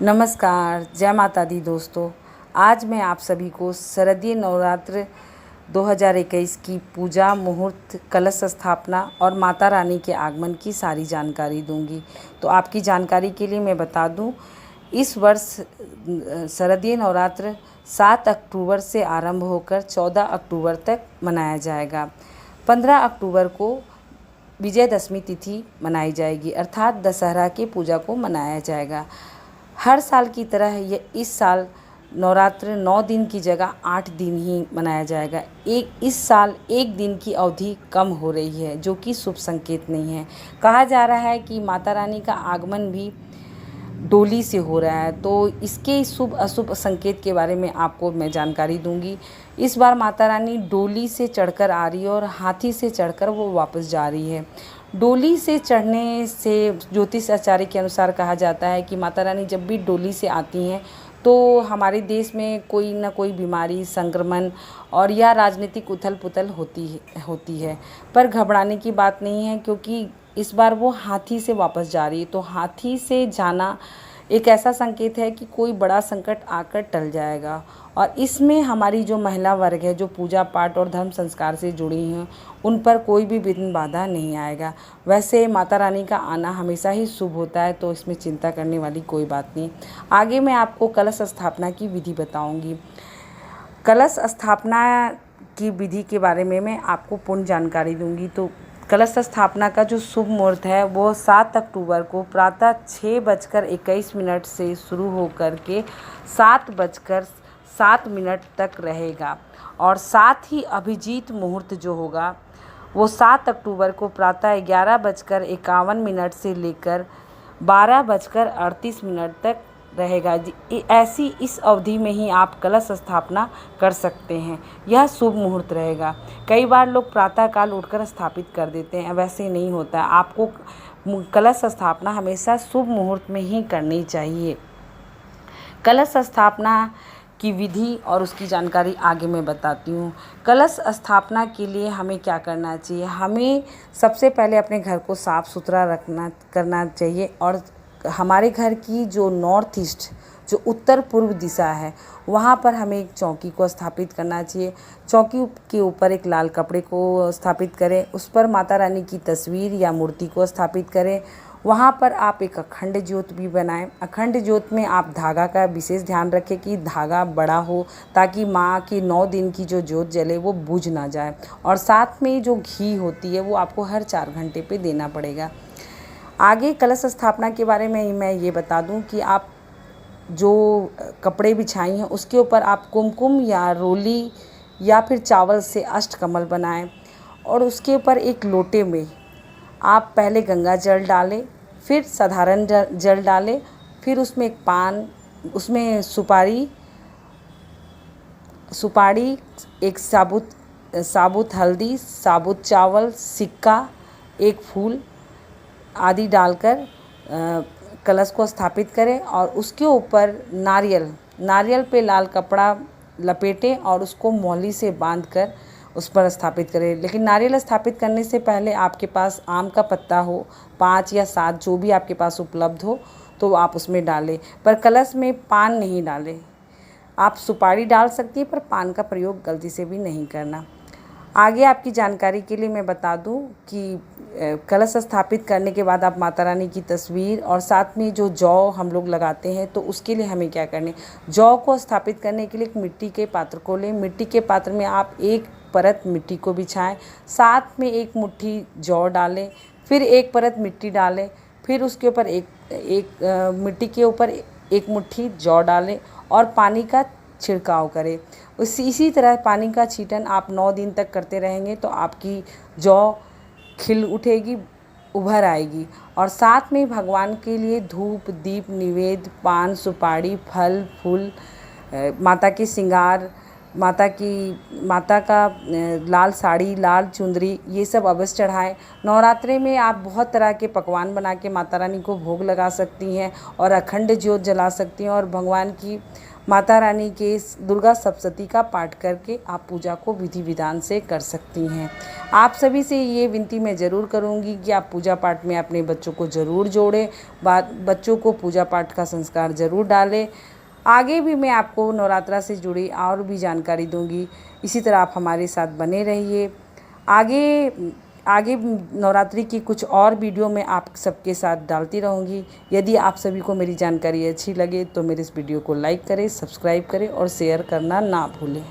नमस्कार, जय माता दी दोस्तों। आज मैं आप सभी को शारदीय नवरात्र 2021 की पूजा, मुहूर्त, कलश स्थापना और माता रानी के आगमन की सारी जानकारी दूंगी। तो आपकी जानकारी के लिए मैं बता दूं, इस वर्ष शारदीय नवरात्र 7 अक्टूबर से आरंभ होकर 14 अक्टूबर तक मनाया जाएगा। 15 अक्टूबर को विजयदशमी तिथि मनाई जाएगी, अर्थात दशहरा की पूजा को मनाया जाएगा। हर साल की तरह ये इस साल नवरात्र 9 दिन की जगह 8 दिन ही मनाया जाएगा। इस साल एक दिन की अवधि कम हो रही है, जो कि शुभ संकेत नहीं है। कहा जा रहा है कि माता रानी का आगमन भी डोली से हो रहा है, तो इसके शुभ अशुभ संकेत के बारे में आपको मैं जानकारी दूंगी। इस बार माता रानी डोली से चढ़कर आ रही है और हाथी से चढ़कर वो वापस जा रही है। डोली से चढ़ने से ज्योतिष आचार्य के अनुसार कहा जाता है कि माता रानी जब भी डोली से आती हैं तो हमारे देश में कोई ना कोई बीमारी, संक्रमण और या राजनीतिक उथल-पुथल होती है। पर घबराने की बात नहीं है, क्योंकि इस बार वो हाथी से वापस जा रही है। तो हाथी से जाना एक ऐसा संकेत है कि कोई बड़ा संकट आकर टल जाएगा। और इसमें हमारी जो महिला वर्ग है, जो पूजा पाठ और धर्म संस्कार से जुड़ी हैं, उन पर कोई भी विघ्न बाधा नहीं आएगा। वैसे माता रानी का आना हमेशा ही शुभ होता है, तो इसमें चिंता करने वाली कोई बात नहीं। आगे मैं आपको कलश स्थापना की विधि बताऊंगी। कलश स्थापना की विधि के बारे में मैं आपको पूर्ण जानकारी दूंगी। तो कलश स्थापना का जो शुभ मुहूर्त है वो 7 अक्टूबर को प्रातः 6:21 से शुरू होकर के 7:07 तक रहेगा। और साथ ही अभिजीत मुहूर्त जो होगा वो 7 अक्टूबर को प्रातः 11:51 से लेकर 12:38 तक रहेगा। ऐसी इस अवधि में ही आप कलश स्थापना कर सकते हैं। यह शुभ मुहूर्त रहेगा। कई बार लोग प्रातःकाल उठकर स्थापित कर देते हैं, वैसे नहीं होता है। आपको कलश स्थापना हमेशा शुभ मुहूर्त में ही करनी चाहिए। कलश स्थापना की विधि और उसकी जानकारी आगे मैं बताती हूँ। कलश स्थापना के लिए हमें क्या करना चाहिए? हमें सबसे पहले अपने घर को साफ़ सुथरा करना चाहिए। और हमारे घर की जो नॉर्थ ईस्ट, जो उत्तर पूर्व दिशा है, वहाँ पर हमें एक चौकी को स्थापित करना चाहिए। चौकी के ऊपर एक लाल कपड़े को स्थापित करें, उस पर माता रानी की तस्वीर या मूर्ति को स्थापित करें। वहाँ पर आप एक अखंड ज्योत भी बनाएं। अखंड ज्योत में आप धागा का विशेष ध्यान रखें कि धागा बड़ा हो, ताकि माँ की 9 दिन की जो ज्योत जले वो बुझ ना जाए। और साथ में जो घी होती है वो आपको हर 4 घंटे पे देना पड़ेगा। आगे कलश स्थापना के बारे में मैं ये बता दूं कि आप जो कपड़े बिछाई हैं उसके ऊपर आप कुमकुम या रोली या फिर चावल से अष्टकमल बनाएं। और उसके ऊपर एक लोटे में आप पहले गंगा जल डालें, फिर साधारण जल डालें, फिर उसमें एक पान, उसमें सुपारी, एक साबुत हल्दी, साबुत चावल, सिक्का, एक फूल आदि डालकर कलश को स्थापित करें। और उसके ऊपर नारियल पे लाल कपड़ा लपेटें और उसको मौली से बांधकर उस पर स्थापित करें। लेकिन नारियल स्थापित करने से पहले आपके पास आम का पत्ता हो, 5 या 7 जो भी आपके पास उपलब्ध हो, तो आप उसमें डालें। पर कलश में पान नहीं डालें। आप सुपारी डाल सकती हैं, पर पान का प्रयोग गलती से भी नहीं करना। आगे आपकी जानकारी के लिए मैं बता दूं कि कलश स्थापित करने के बाद आप माता रानी की तस्वीर और साथ में जो जौ हम लोग लगाते हैं, तो उसके लिए हमें क्या करना है? जौ को स्थापित करने के लिए एक मिट्टी के पात्र को लें। मिट्टी के पात्र में आप एक परत मिट्टी को बिछाएं, साथ में एक मुट्ठी जौ डालें, फिर एक परत मिट्टी डालें, फिर उसके ऊपर मिट्टी के ऊपर एक मुट्ठी जौ डालें और पानी का छिड़काव करें। इसी तरह पानी का छींटन आप 9 दिन तक करते रहेंगे तो आपकी जौ खिल उठेगी, उभर आएगी। और साथ में भगवान के लिए धूप, दीप, निवेद्य, पान, सुपारी, फल, फूल, माता के श्रृंगार, माता का लाल साड़ी, लाल चुंदरी, ये सब अवश्य चढ़ाएं। नवरात्रि में आप बहुत तरह के पकवान बना के माता रानी को भोग लगा सकती हैं और अखंड ज्योत जला सकती हैं और भगवान की माता रानी के दुर्गा सप्तशती का पाठ करके आप पूजा को विधि विधान से कर सकती हैं। आप सभी से ये विनती मैं ज़रूर करूँगी कि आप पूजा पाठ में अपने बच्चों को ज़रूर जोड़ें, बच्चों को पूजा पाठ का संस्कार ज़रूर डालें। आगे भी मैं आपको नवरात्रा से जुड़ी और भी जानकारी दूंगी। इसी तरह आप हमारे साथ बने रहिए। आगे नवरात्रि की कुछ और वीडियो मैं आप सबके साथ डालती रहूँगी। यदि आप सभी को मेरी जानकारी अच्छी लगे तो मेरे इस वीडियो को लाइक करें, सब्सक्राइब करें और शेयर करना ना भूलें।